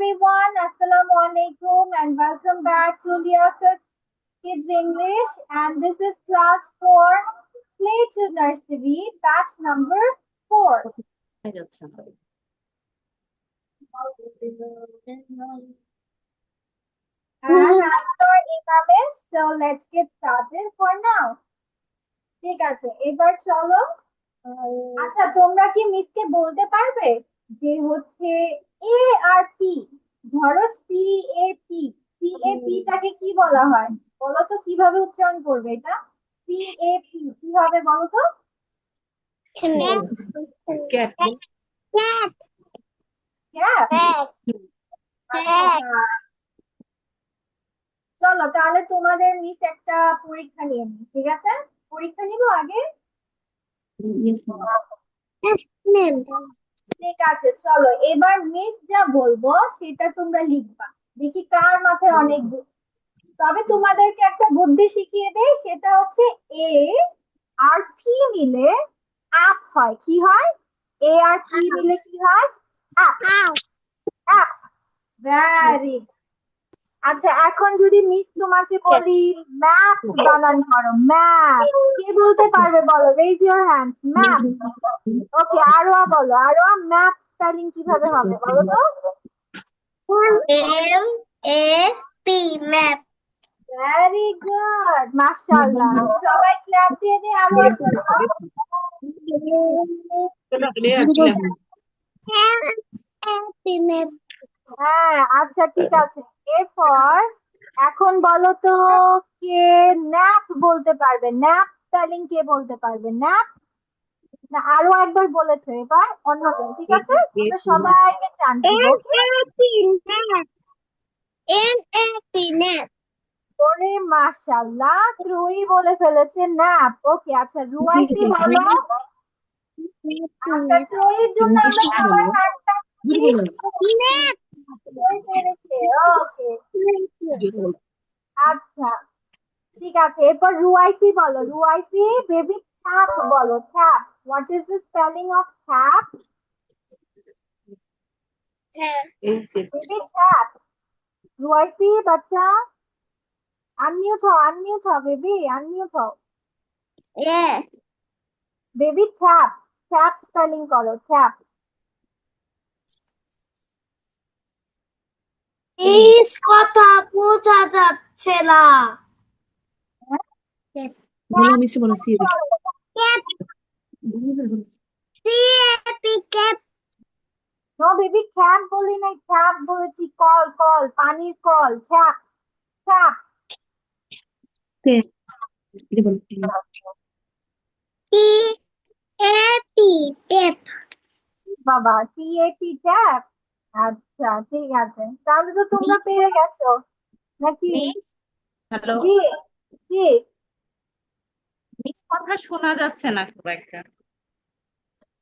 everyone, Assalamu alaikum and welcome back to Liaquat Kids English, and this is class 4 Play to Nursery batch number 4. And I'm your Imamis, so let's get started for now. ঠিক আছে, এবার চলো। আচ্ছা, তোমরা কি মিসকে বলতে পারবে যে হচ্ছে এ আর পি, ধরো C A P, C A P টাকে কি বলা হয়? বলো তো কিভাবে উচ্চারণ করবে এটা? সি এ পি কিভাবে বলো তো? Cat. চলো তাহলে তোমাদের মিস একটা পরীক্ষা নিয়ে নিই, ঠিক আছে? পরীক্ষা নিব আগে। ঠিক আছে, চলো এবার মিস যা বলবো সেটা তোমরা লিখবা। দেখি কার মাথায় অনেক তবে তোমাদেরকে একটা বুদ্ধি শিখিয়ে দেই, সেটা হচ্ছে এ আর পি মিলে অ্যাপ হয়। কি হয়? এ আর পি মিলে কি হয়? অ্যাপ। অ্যাপ। ভেরি। আচ্ছা, এখন যদি মিস তোমাকে বলি ম্যাপ বানান করো, ম্যাপ, কে বলতে পারবে বলো? Raise your hand. Map. Okay, আরোয়া বলো, আরোয়া ম্যাপ স্পেলিং কিভাবে হবে বলো তো? MAP map. ভেরি গুড, মাশাআল্লাহ। সবাই ক্ল্যাপ দিয়ে দিই আরোয়ার জন্য। map. হ্যাঁ, আচ্ছা ঠিক আছে। এরপর এখন বলো তো কে ন্যাপ বলতে পারবে? ন্যাপ স্পেলিং কে বলতে পারবে? ন্যাপ না আরো একবার বলেছে, এবার অন্যজন, ঠিক আছে? তোমরা সবাইকে চান্স দিব, ওকে? NAP nap. ওরে মাশাআল্লাহ, ত্রয়ী বলে ফেলেছে ন্যাপ। ওকে, আচ্ছা রুয়াইতি বলো। আচ্ছা, ত্রয়ীর জন্য আমরা সবাই হাতটা দিই। Nap. ত্রয়ী পেরেছে, ওকে। আচ্ছা ঠিক আছে, এরপর রুয়াইতি বলো। রুয়াইতি বেবি ট্যাপ বলো। Tap, what is the spelling of tap? Baby tap. Ruaiti বাচ্চা আনমিউট হও, আনমিউট হও বেবি, আনমিউট হও। Yes. Baby tap, tap spelling করো, ট্যাপ। প্লিজ কথা বোঝা যাচ্ছে না। Cat. Cat. No baby, tap বলি নাই, ট্যাপ বলেছি। কল, কল, পানির কল, ট্যাপ। ট্যাপ। TAP tap. বাবা, টিএপি ট্যাপ। আচ্ছা ঠিক আছে, তাহলে তো তোমরা পেরে গেছো নাকি? হ্যালো, জি জি। মিস কথা শোনা যাচ্ছে না খুব একটা।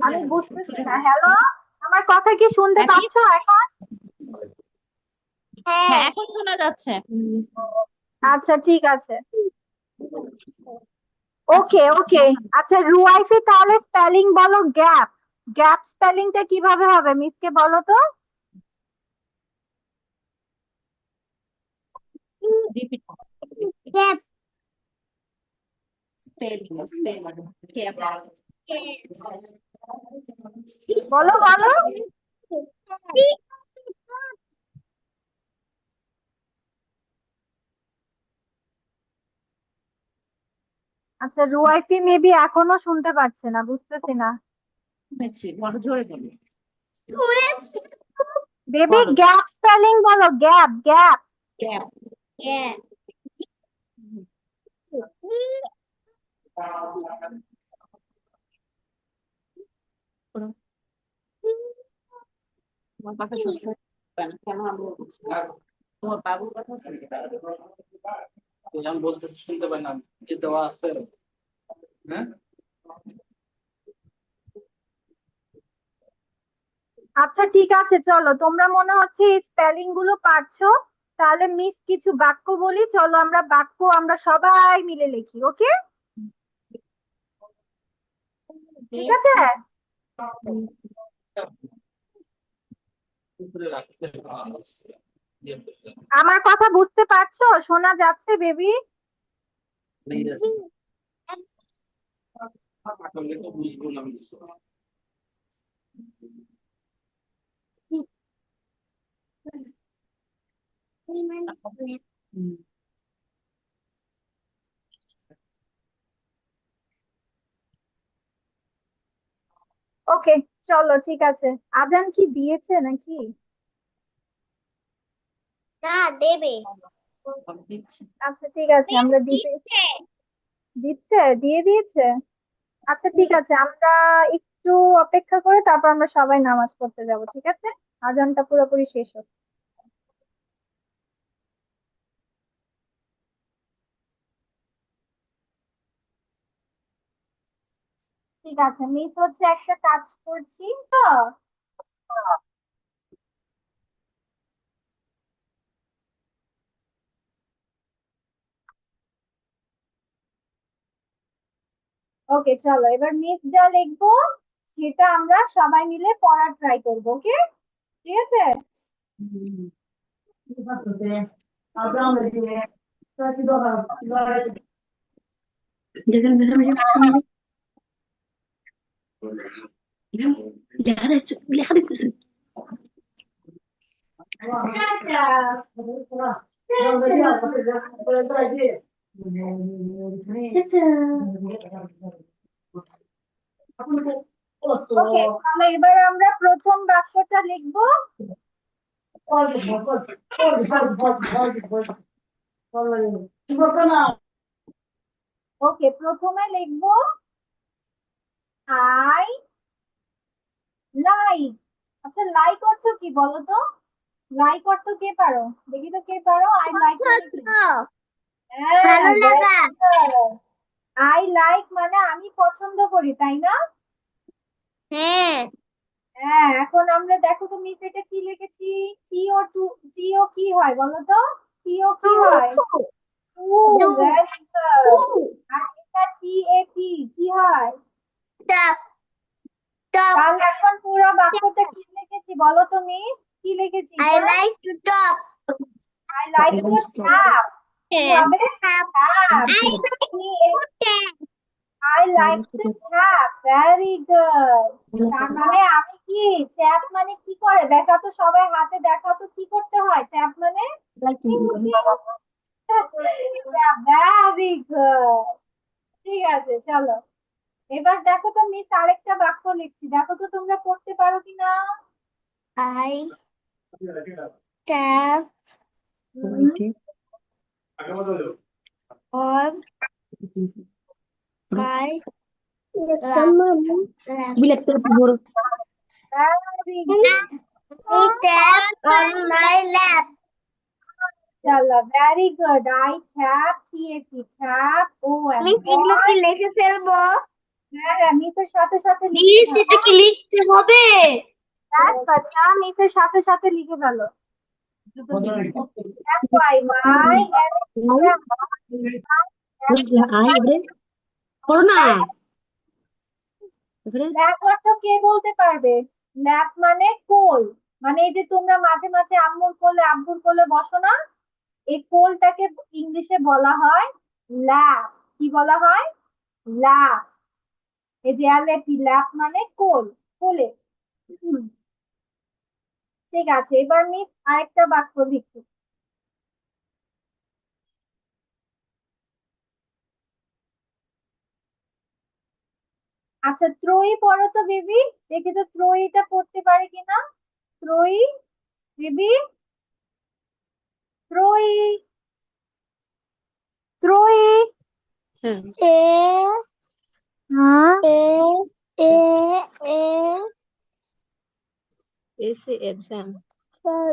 আমি বুঝতেছি না। হ্যালো, আমার কথা কি শুনতে পাচ্ছ এখন? হ্যাঁ, এখন শোনা যাচ্ছে। আচ্ছা ঠিক আছে, ওকে ওকে। আচ্ছা রুয়াইফি, তাহলে স্পেলিং বলো গ্যাপ। গ্যাপ স্পেলিংটা কিভাবে হবে মিসকে বলো তো? Repeat Tap. বলো বলো। আচ্ছা রুয়াইফি মেবি এখনো শুনতে পাচ্ছে না, বুঝতেছি না। বড় জোরে বলো। বেবি গ্যাপ স্পেলিং বলো, গ্যাপ গ্যাপ। ক্যাপ। Yeah. তোমার কথা শুনতে পাই না, কেন আমি বলছি? তোমার বাবুর কথা শুনতে পাই না। আমি বলতেছি শুনতে পাই না, কি দেওয়া আছে? হ্যাঁ, আচ্ছা ঠিক আছে, চলো তোমরা মনে হচ্ছে এই স্পেলিং গুলো পারছো, তাহলে মিস কিছু বাক্য বলি, চলো আমরা বাক্য আমরা সবাই মিলে লিখি, ওকে? ঠিক আছে। করে রাখতে ভালো আছে। আমার কথা বুঝতে পারছো? শোনা যাচ্ছে বেবি? Yes. আসলে তো বুঝবো না মিস। ওকে, চলো ঠিক আছে। আজান কি দিয়েছে নাকি? না দেবে আমি দিচ্ছি। আচ্ছা ঠিক আছে, আমরা দিতে দিচ্ছে, দিয়ে দিয়েছে। আচ্ছা ঠিক আছে, আমরা একটু অপেক্ষা করে তারপর আমরা সবাই নামাজ পড়তে যাব, ঠিক আছে? আজানটা পুরোপুরি শেষ হোক। ঠিক আছে, মিস হচ্ছে একটা কাজ করছি তো। ওকে চলো, এবার মিস যা লিখবো সেটা আমরা সবাই মিলে পড়ার ট্রাই করবো, ওকে? ঠিক আছে। ওকে, তাহলে এবার আমরা প্রথম বাক্যটা লিখবো। ওকে, প্রথমে লিখবো আই লাইক। আচ্ছা, লাইক অর্থ কি বলো তো? লাইক অর্থ কে পারো? দেখি তো কে পারো। আই লাইক মানে কি? হ্যাঁ, ভালো লাগা আই লাইক মানে আমি পছন্দ করি, তাই না? হ্যাঁ হ্যাঁ, এখন আমরা দেখো তো মিস এটা কি লিখেছি। টিও টু, টিও কি হয় বলো তো? টিও কি হয়? টু। To very good. আর এটা টি এ টি কি হয়? টপ টপ তাহলে এখন পুরো বাক্যটা কি লিখেছি বলো তো মিস? কি লিখেছি আই এটা? Like to top I like to tap. কি হবে? Top tap. I like to top I like to tap. Very good. তার মানে আমি কি, ট্যাপ মানে কি করে দেখা তো, সবাই হাতে দেখা তো কি করতে হয় ট্যাপ মানে? Very good. ঠিক আছে চলো, এবার দেখো তো মিস আরেকটা বাক্য লিখছি, দেখো তো তোমরা পড়তে পারো কিনা। I tap hmm, on my very I tap on my lap. চলো, very good. I tap, T A T tap, ও এম মিস এগুলো কি লিখে ফেলবো? হ্যাঁ হ্যাঁ, মিসের সাথে সাথে লিখে মিস ফেলো। এটা কি লিখতে হবে? আচ্ছা, মিসের সাথে সাথে লিখে ফেলো। দেখো আই মাই ল্যাপ অর্থ কে বলতে পারবে? ল্যাপ মানে কোল। মানে এই যে তোমরা মাঝে মাঝে আম্মুর কোলে আব্বুর কোলে বসো না, এই কোলটাকে ইংলিশে বলা হয় ল্যাপ। কি বলা হয়? ল্যাপ। এই যে ল্যাপি, ল্যাপ মানে কোল, কোলে। হুম, ঠিক আছে, এবার মিস আরেকটা বাক্য লিখি। আচ্ছা, ত্রয়ী পড়ো তো বেবি। দেখি তো ত্রয়ীটা পড়তে পারে কিনা। Trayee, baby, Trayee, Trayee. A hmm, A A A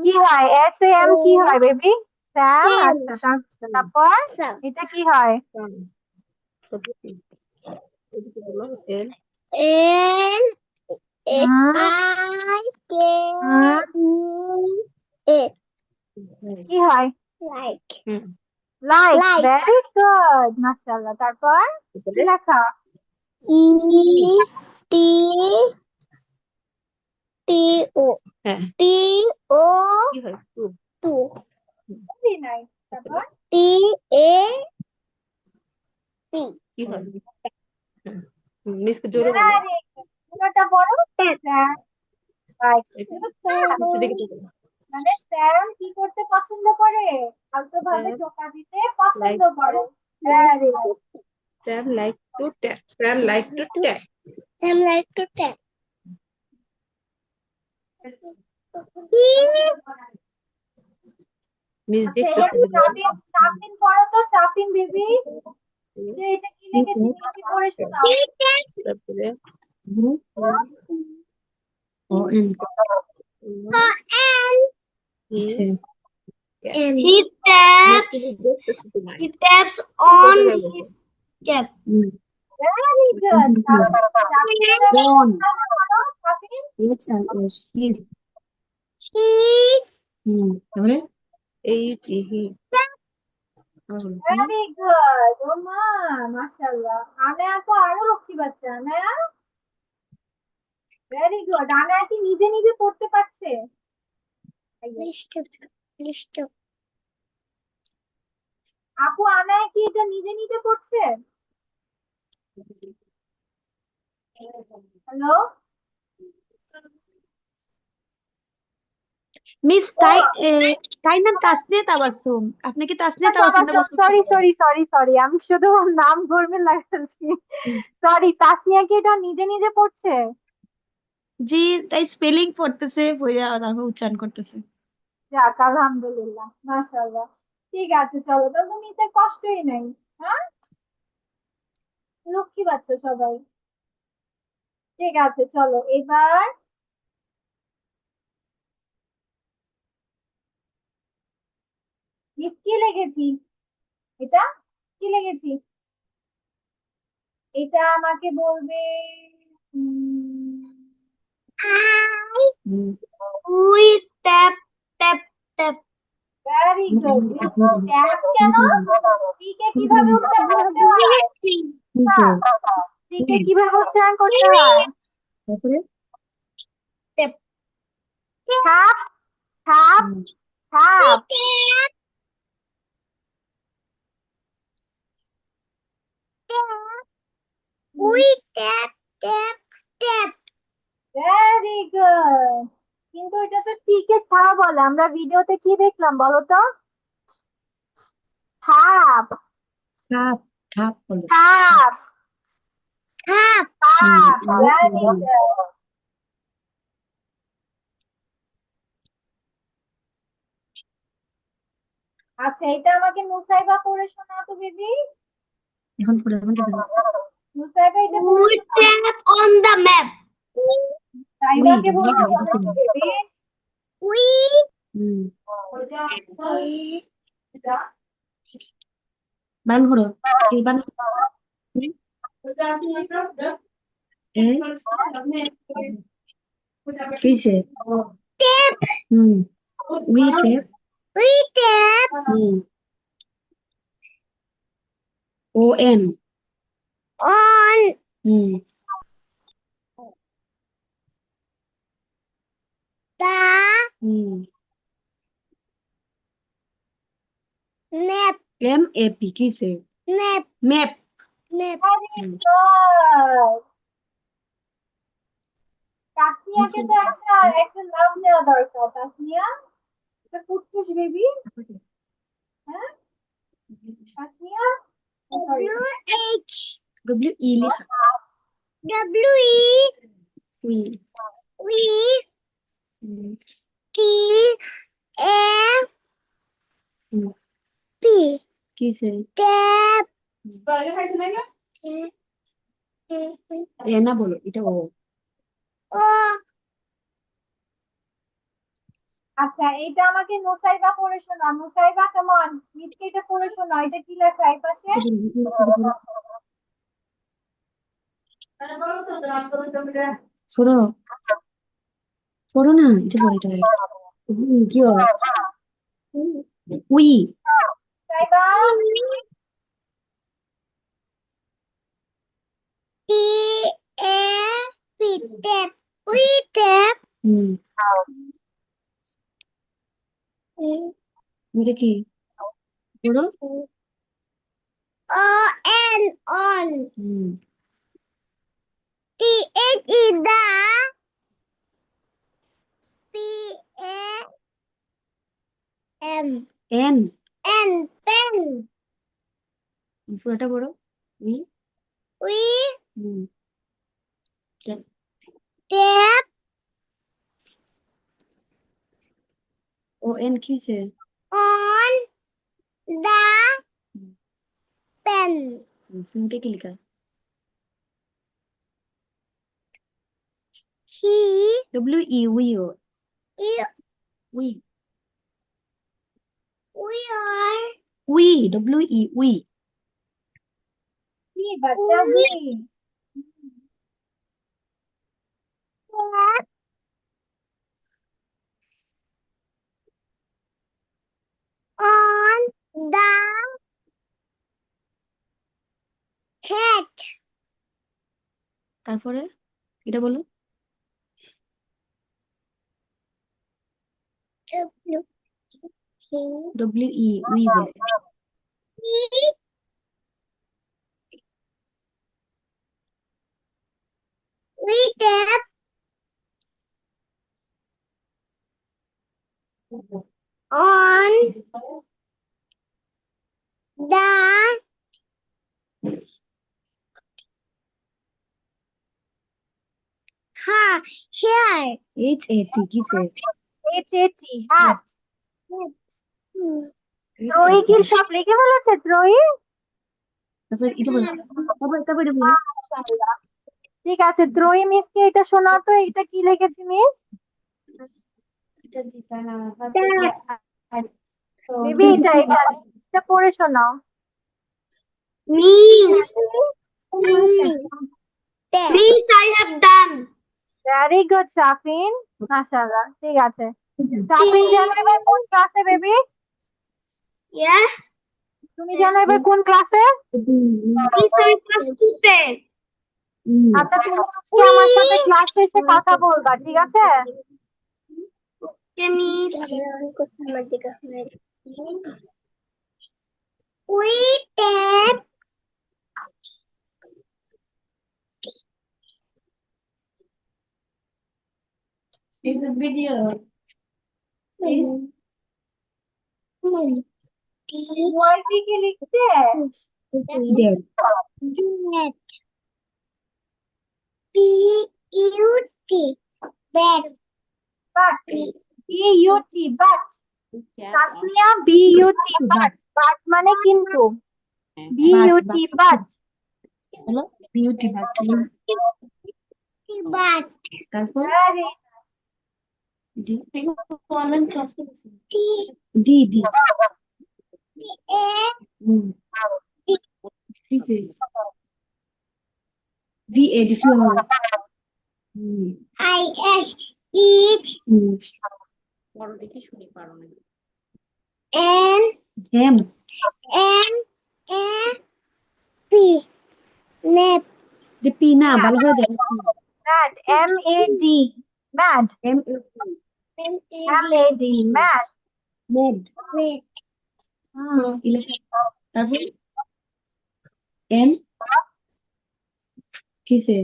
কি হয়? এস এ এম কি হয় বেবি? স্যাম। Sam আচ্ছা, তারপর Sam এটা কি হয়? N A hmm, I K hmm, E A কি হয়? like like. like very good, মাশাআল্লাহ। তারপর কি লেখা? E T T O হ্যাঁ T O কি হয় টু 2 Very nice. তারপর T A P কি হয় মিসকে জোরে বলো very good. পুরোটা বড় স্যাম রাইট একটু দেখে জোরে বলো। মানে স্যাম কি করতে পছন্দ করে আলতো ভাবে Sam টোকা দিতে পছন্দ like করে very good Sam like to tap. Sam like to tap. Sam like to tap Miss আচ্ছা দেখতেছে এবার সাবিন সাবিন পড়ো তো সাবিন বেবি যে এটা কি লিখেছি নিচে পড়ে শোনাও তারপরে O N is and he taps দেখতেছে তোমায় he taps কোথায় on যাবো? his cap ভেরি গুড সাবিনের Phone. Sabin H and S. His. his তারপরে H E he very good ও মা মাশাআল্লাহ আনায়া তো আরো লক্ষ্মী বাচ্চা আনায়া ভেরি গুড আনায়া কি নিজে নিজে পড়তে পারছে list আপু আনায়া কি এটা নিজে নিজে পড়ছে হ্যালো মিস তাই নাম তাসনিয়া তাবাসসুম। আপনি কি তাসনিয়া তাবাসসুম না বলতেছেন? সরি সরি সরি সরি আমি শুধু নাম ধর্মে লাগাচ্ছি সরি তাসনিয়া কি এটা নিজে নিজে পড়ছে জি, তাই স্পেলিং পড়তেছে, পড়া তারপর উচ্চারণ করতেছে। যাক আলহামদুলিল্লাহ মাশাআল্লাহ ঠিক আছে চলো তাহলে নিতে কষ্টই নেই হ্যাঁ লক্ষ্মী বাচ্চা সবাই ঠিক আছে চলো এবার মিস কি লিখেছি এটা কি লিখেছি এটা আমাকে বলবে we tap tap tap very good tap কেন টিকে কিভাবে উচ্চারণ করতে হয় কিসে? টিকে কিভাবে উচ্চারণ করতে হয় তারপরে ছাপ ছাপ ছাপ we tap tap tap very good কিন্তু এটা তো টিকে ছাপ বলে আমরা ভিডিওতে কি দেখলাম বলো তো ছাপ খাপ খাপ বলে। ছাপ tap ছাপ ভেরি হুম। গুড আচ্ছা এটা আমাকে মুসাইবা পড়ে শোনাও তো বেবি এখন পড়ে এখন কি দেবো? মুসাইবা এটা পড়ে we শোনাও tap on the map সাইবাকে বলতে বলো তো বেবি we হুম। বানান করো। কি বানান? এ কিসে? tap hmm. We tap we tap hmm. O N on hmm. the hmm. map M A P কিসে? map map. map very good তাসনিয়াকে তো একটা একটা লাভ দেওয়া দরকার তাসনিয়া এটা ফুটফুস বেবি হ্যাঁ Tasnia sorry W H W E লেখা। W E we we hmm. T A hmm. P কিসে? tap এ না বলো এটা ও। O আচ্ছা এটা আমাকে মুসাইবা পড়ে শোনাও মুসাইবা কেমন মিসকে এটা পড়ে শোনাও এটা কি লেখা এই পাশে পড়ো পড়ো না এটা পড়ো এটা কি হয় we Saiba T A P tap we tap হুম এটা কি পড়ো O-N, on. Hmm T-H is the P-A-M. N N, pen. পুরোটা পড়ো উই We হুম টা- tap ও এন কিসে on the pen. শুনতে কি লেখা He, ডব্লিউ ই উই ও you, we we are we W E we কি বাচ্চা বি tap on the cat. তারপরে এটা বলো W, T, W E we বলে E, we tap on the here. H A T কিসে H-A-T hat Hmm. ত্রয়ী কি সব লিখে ফেলেছে ত্রয়ী তারপরে এটা বলো তারপরে এটা বলো মাশাআল্লাহ। ঠিক আছে ত্রয়ী মিসকে এটা শোনাও তো এটা কি লিখেছে মিস বেবি এটা পড়ে শোনাও Miss, Miss, I have done. Very good Safin মাশাআল্লাহ ঠিক আছে সাফিন জানো এবার কোন ক্লাসে বেবি Yeah, তুমি জানো এবার কোন ক্লাসে Miss, I class 2 আচ্ছা তুমি আজকে আমার সাথে ক্লাস শেষে কথা বলবা ঠিক আছে Okay, Miss. We tap ওয়াইফি কি লিখছে then net. P-U-T. Bat. But B-U-T but Tasnia B-U-T but but মানে কিন্তু B-U-T বাট বলো বিউটি বাট Bat. তারপর very D T. D D A. Hmm কিসে D A D flower hmm I. S. Eat. Hmm বড় দেখে শুনি পারো না N. হেম N. A. P. Nap. যে পি না ভালো করে দেখো mad M-A-D mad M M-A-D mad made Net. তারপর এন কিসে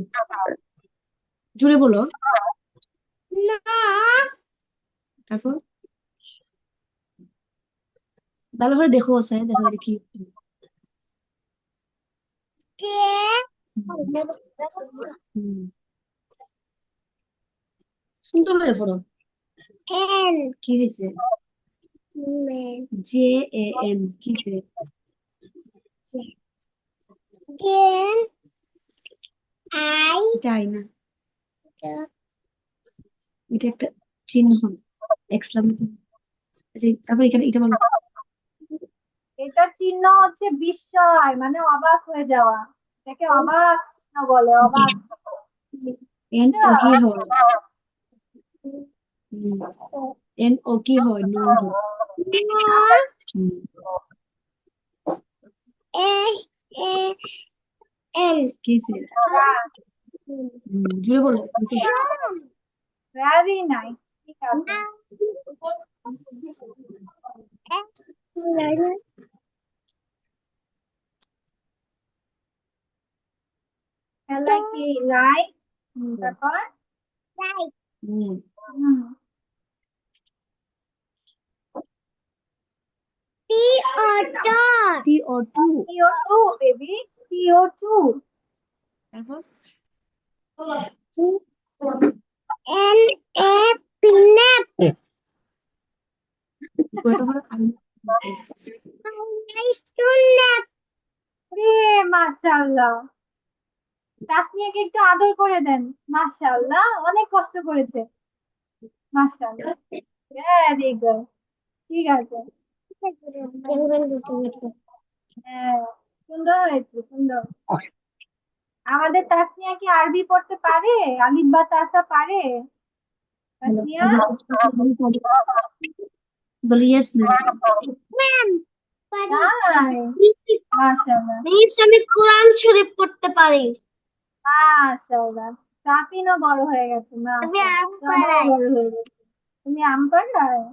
জুড়ে বলো No. তারপর ভালো করে দেখো স্যার দেখো এটা কি K. হুম সুন্দর করে পড়ো N. কি হয়েছে Man. জে এ এন কিসে Then I. যাই না এটা একটা চিহ্ন এক্সক্লামেশন আচ্ছা তারপর এখানে এটা বলো এটার চিহ্ন হচ্ছে বিস্ময় মানে অবাক হয়ে যাওয়া এটাকে অবাক চিহ্ন বলে অবাক এন ও কি হয় এন ও কি হয় ন হয় No. Hmm, S. A. N. কিসে জুড়ে বলো ভেরি নাইস ঠিক আচ্ছা, খেলায় কি লাইট, তারপর হুম হুম CO2 CO2 বেবি, CO2 তারপর কয়টা করে রে মাশাআল্লাহ, তাসনিয়াকে একটু আদর করে দেন। মাশাআল্লাহ, অনেক কষ্ট করেছে। মাশাআল্লাহ, ভেরি গুড। ঠিক আছে, হ্যাঁ, সুন্দর হয়েছে, সুন্দর। আমাদের তাসনিয়া কি আরবি পড়তে পারে? আলিফ বা তাসা পারে তাসনিয়া? বলি ইয়েস তাই, মাশাআল্লাহ, মিস আমি কোরআন শরীফ পড়তে পারি। মাশাআল্লাহ। তাসনিনও বড় হয়ে গেছে, আমি মাশাআল্লাহ, আম তোমারও পাড়াই। বড় হয়ে গেছে। তুমি আম পাড়ায়?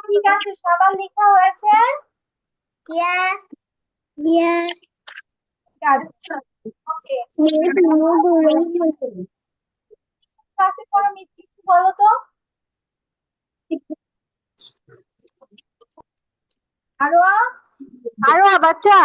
ঠিক আছে, সবার লেখা হয়েছে? Yes. Yes. ঠিক আছে, ওকে। Miss ক্লাসে পড়ো, মিস কিছু বলো তো। আরো বাচ্চা,